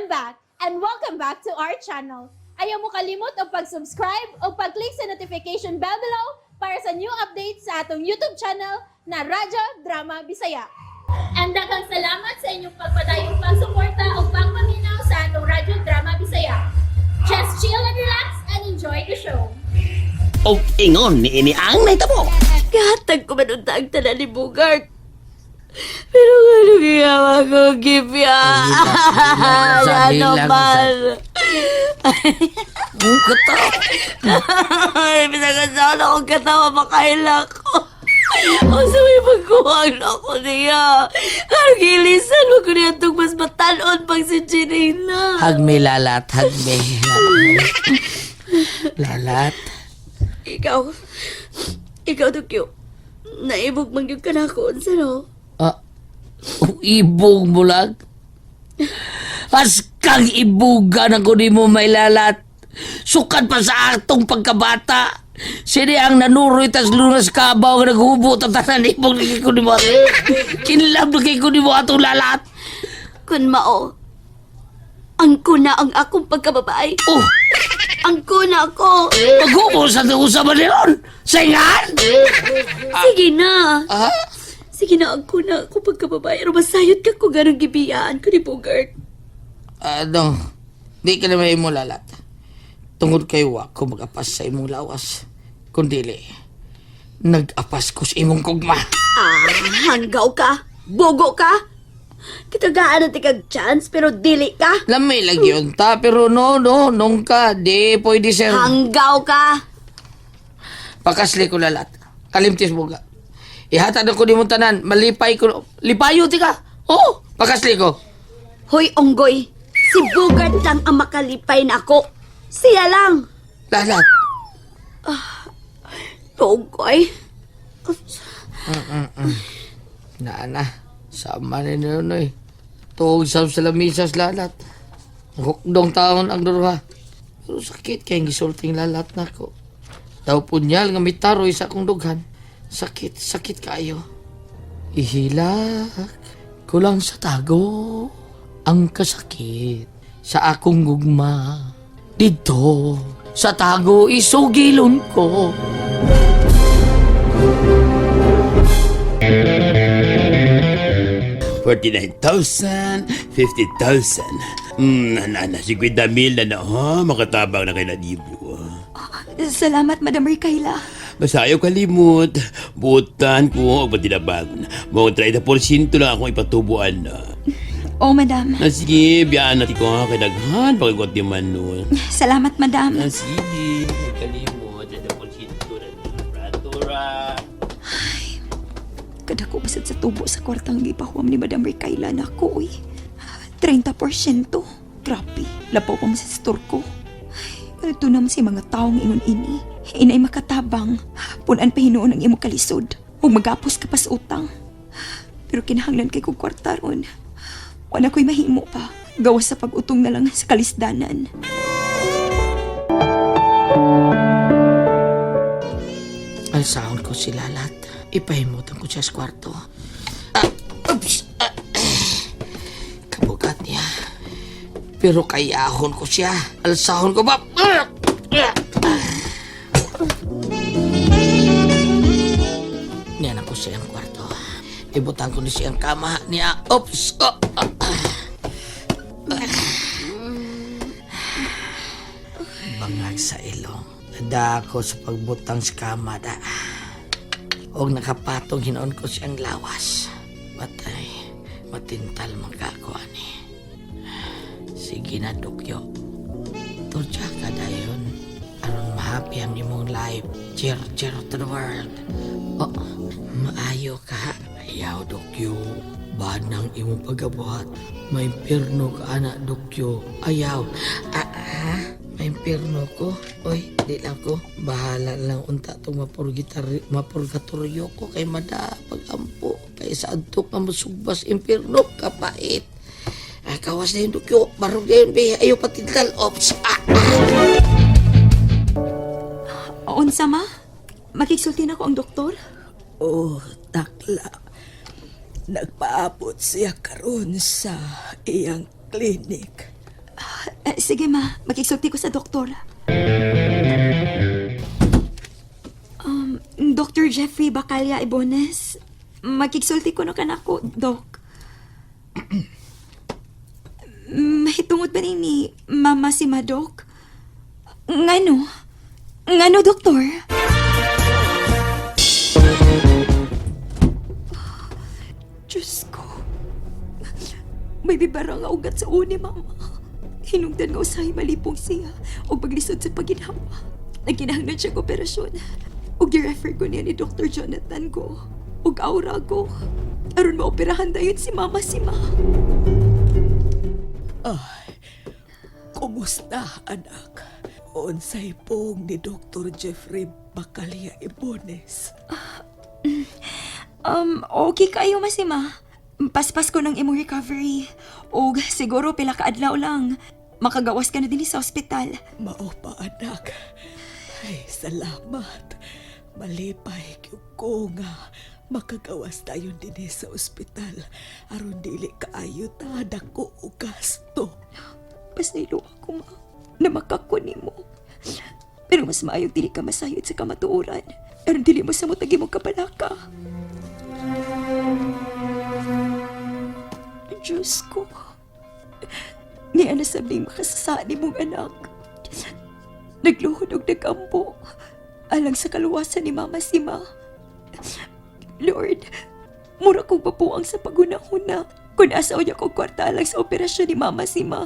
I'm back, and welcome back to our channel. Ayaw mo kalimot o pag-subscribe o pag-click sa notification bell below para sa new updates sa atong YouTube channel na Radyo Drama Bisaya. And daghang salamat sa inyong pagpadayong pagsuporta o pagpaminaw sa atong Radyo Drama Bisaya. Just chill and relax and enjoy the show. O ingon ni ini ang naitabo. Kahatag ko man ang tanan ni Bugart. Pero ano ginawa ko, Gipya? Ano man? Ang kataw. Ay, pinagasawa na akong katawa, makaila ko. O sa may pagkuhang na ako niya. Karang ilisan mo ko niya itong mas matanon pag si Chinina. Hagme lalat, hagme. Lalat. Ikaw, Dukyo. Naibog mangyog ka na ako, unsa no? Ibog mo lang. As kang ibugan ako ni mo may lalat. Sukat pa sa atong pagkabata. Sini ang nanuroy tas lunas kabaw nga naghubo tatanan ibog lagi ko ni mo. Kinlab lagi ko ni mo atong lalat. Kun mao, ang kuna ang akong pagkababae. Oh, Ang kuna ako. maghubo sa usaban niyon. Saingan? Sige na. Ah? Sige na, ang kuna ako pagkababae. Pero masayot ka kung ganong gibiyaan ko ni Bogart. Ano? Di ka na may mo lalat. Tungod kayo ako mag-apas sa imong lawas. Kundili, nag-apas ko sa imong kugma. Hanggaw ka? Bogo ka? Kitagaan natin kag chance pero dili ka? Lamay lagi yun ta, pero nung ka, di pwede sir. Hanggaw ka? Pakasli ko lalat. Kalimtis mo ka. Ihatad ako di mo tanan, malipay ko. Lipayo ti ka? Oo, pakasli ko. Hoy, Onggoy. Si Bogart lang ang makalipay na ako. Siya lang. Lalat. Onggoy. Naana, sama ni Nonoy. Tuog sa lamisas lalat. Hukdong taon ang duruha. Pero sakit kayong gisulting lalat na ko. Daw punyal nga mitaroy sa akong dughan. Sakit kayo. Ihilak ko lang sa tago ang kasakit sa akong gugma. Dito sa tago isugilon ko. $49,000, $50,000. Na, 50,000 na ha? Makatabang na kay Nadibo. Salamat, Madam Rikaila. Basta ayaw kalimot. Buutan ko, o patinabangon. Mga 30% lang akong ipatubuan na. Oh, Madam. Sige, biyaan natin ko ha, kay Daghan, pagkakot yung manual. Salamat, Madam. Sige, kalimot, 30% na temperatura. Kada ko basad sa tubo sa kwartang gipahuam ni Madam Rikaila na ako, uy. 30%. Grabe, lapaw pa mo sa store ko. Ito naman si mga taong ingon ini. Inay makatabang. Punan pa hinuon ang imong kalisod. Huwag magapos ka pa sa utang. Pero kinahanglan kay kong kwartaron. Wala ko'y mahimo pa. Gawas sa pag-utong na lang sa kalisdanan. Alsahon ko si Lalat. Ipahimutan ko siya sa kwarto. Kabugat niya. Pero kayahon ko siya. Alsahon ko ba? Niyan ako siyang kwarto. Ibutan ko ni siyang kama niya. Oops! Bangag sa ilong. Nada ako sa pagbutang sa kama da. Og nakapatong hinoon ko siyang lawas. Matay, matintal magkakuha ni. Sige na, Dukyo. Tudya ka dayon. Aron mahappy ang imong life. Cheer to the world. Oh, maayo ka. Ayaw, Dukyo. Bad ng imong pagabuhat. May pirno ka, anak, Dukyo. Ayaw. May pirno ko. Oy, di lang ko. Bahala lang unta itong mapurgatoryo ko kay mada pagampo. Kay sa adtok na masugbas impirno kapait. Kawas na yung Dukyo. Barog na yun, be. Ayaw patintal. Ops. Unsa ma? Makiksulti na ko ang doktor? Oh, takla. Nagpaabot siya karon sa iyang klinik. Sige ma, magigsulti ko sa doktor. Dr. Jeffrey Bacalya Ibones, magigsulti ko na kanako, Doc. Mahitungod ba ni Mama si Madok? Ngano? Ngano, Doktor? Diyos ko. May bibara nga ugat sa uni, Mama. Hinungdan nga usahay malipong siya o paglisod sa paginawa. Nagkinahanglan siyang operasyon. O girefer ko niya ni Dr. Jonathan ko. O aura ko. Aron maoperahan dayon si Mama si Ma. Kumusta, anak? Unsay pong ni Dr. Jeffrey Bacalya Ibones. Okay kayo, Masima. Paspas ko ng imong recovery. O siguro pila ka adlaw lang. Makagawas ka na din sa ospital. Mao pa, anak. Ay, salamat. Malipay ko nga makagawas tayo din sa ospital. Aron dili kaayo ta dako o gasto. Pasaylo ako, Ma, na makakuni mo. Pero mas maayong dili ka masayod sa kamatuoran. Aron dili mo sa mutagi mong kapalaka. Diyos ko. Ngayon na sabing makasasani mong anak. Nagluhod og nagampo. Alang sa kaluwasan ni Mama si Ma. Lord, mura kong papuang sa pagunahuna. Kung asaw niya kong kwarta alang sa operasyon ni Mama si Ma.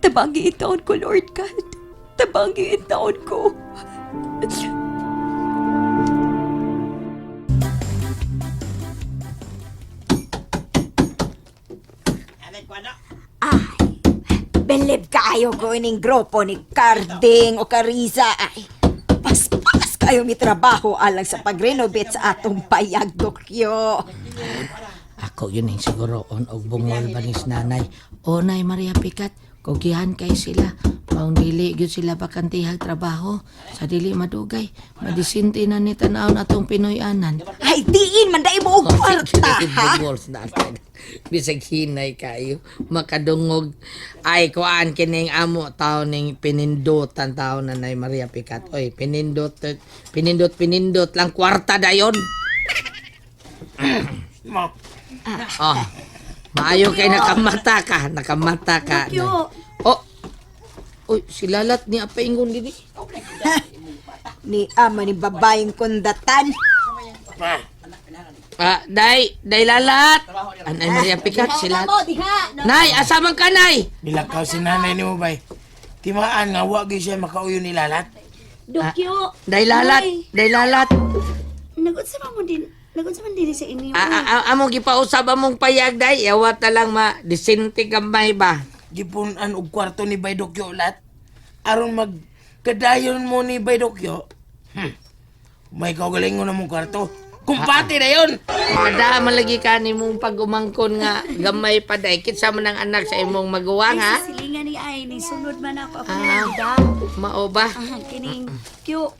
Tabangi itaon ko, Lord God. Tabangi itaon ko. Believe kayo ko ining grupo ni Carding o Cariza ay paspas kayo mi trabaho alang sa pag-renovate sa atong payag, Dokyo. Ako yun yung siguro on og bungol ba ni nanay. O nay Maria Pikat, kugihan kay sila. Maong dili gyud sila bakantihag trabaho. Sa dili madugay, madisinti na ni tanaw na atong Pinoy-anan. Ay, diin man dai mo og kwarta, ha? Bungol sa nanay. Bisag hinay kayo, makadungog. Ay, kuan kining amo tao ning pinindutan tao na nay Maria Pikat. Oy, pinindot lang kwarta dayon. Oh, maayo kay nakamata ka. Oh, oy, si Lalat ni apa ingon dili? Ni ama ni babayeng kundatan. Day Lalat. Anay Maria Pikat, si Lalat. Nay, asa man ka, Nay? Nilakaw si nanay ni mo bay. Timaan nga wag siya makauyo ni Lalat. Dokyo. Day Lalat. Nagunsa man din sa inyo. Amo gipausab among payag, Day. Yawat na lang disente gamay ba? Gipunan og kwarto ni Bay Dokyo lat. Aron magkadayon mo ni Bay Dokyo. May kaugalingon na mong kwarto. Kumpati na yun! Kada man lagi ka ni mong pag-umangkon nga gamay pa, Day. Kitsa mo ng anak sa imong maguwang, ha? Silingan ni ay, ni sunod man ako Ah. na Mao ba? kining kyo.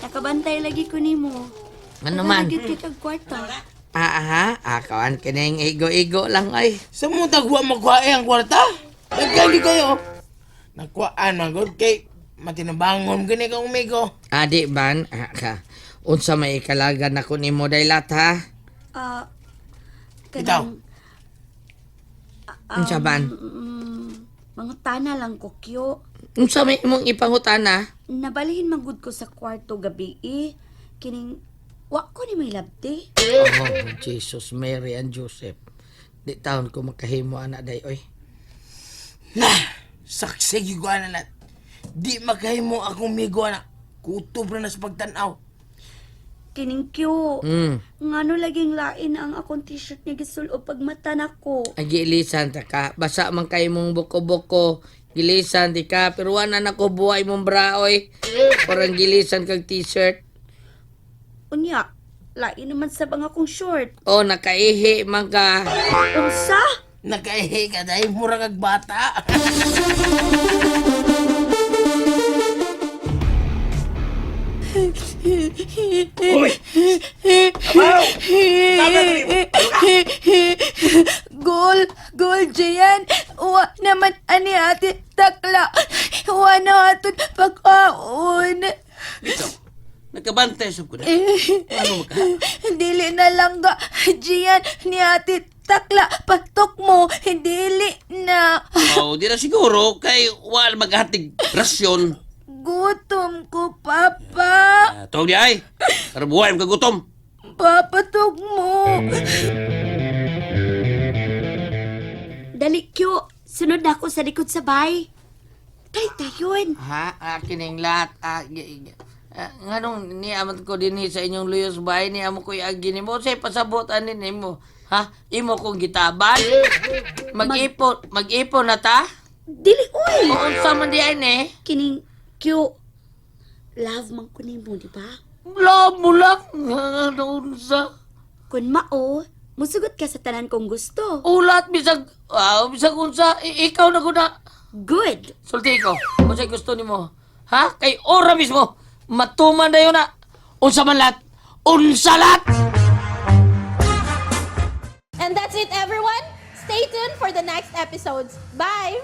Nakabantay lagi ko nimo. Ano man? Nagagit kag kwarta. Kawan kining igo-igo lang, ay. Sa mo tagwa magwae ang kwarta? Nagkali kayo. Nagkwaan magod kay matinabangon gani kang umigo. Adi ban, unsa may ikalagan ako nimo Daylat, ha? Ikaw. Unsa ban? Mga tana lang ko kyo. Unsa may imong ipangutana? Nabalihin magud ko sa kwarto gabi Kining wa ko ni may labte. Oh, Jesus, Mary and Joseph. Di taon ko makahimo anak day, oy. Saksi gigo na lat. Di makahimo akong migo na. Kutob na sa pagtanaw. Kining kyo. Mm. Ngano laging lain ang akong t-shirt ni gisul o pagmata nako. Agilisan ta ka. Basa man kay mong buko-buko. Gilisan di ka. Pero wala na ko buhay mong bra, oy. Parang gilisan kag t-shirt. Unya, lain naman sa bang akong short. Oh, nakaihi man ka. Unsa? Nakaihi ka dahil mura kag bata. Uy! Abaw! Gol, Jayan. Wa naman ani ate takla. Wa na aton pag-aon. Dito. Nagkabantay sa ko na. Ano ka? Dili na lang ga, Jayan, ni ate takla. Patok mo, dili na. Oh, di na siguro kay wala maghatig rasyon. Gutom ko, Papa. Tawag di ay. Para buhay mo kagutom. Papatok mo. Dali, Kyo. Sunod na ako sa likod sa bay. Kay tayon. Ha? Kining lahat. Nganong niamat ko din sa inyong luyos bahay ni amo ko iagi ni mo. Say pasabot anin mo. Ha? Imo kong gitaban? Mag-ipon na ta? Dili, uy! Oo, sa man di ay ne. Kining, Kyo. Love man ko nimo, di ba? Love mo lang. Ano sa... Kun mao, musugot ka sa tanan kong gusto. Ulat, bisag unsa. Ikaw na ko na. Good! Sulti ko. Kung sa'y gusto ni mo. Ha? Kay ora mismo. Matuman na yun na. Unsa man lat. Unsalat! And that's it, everyone. Stay tuned for the next episodes. Bye!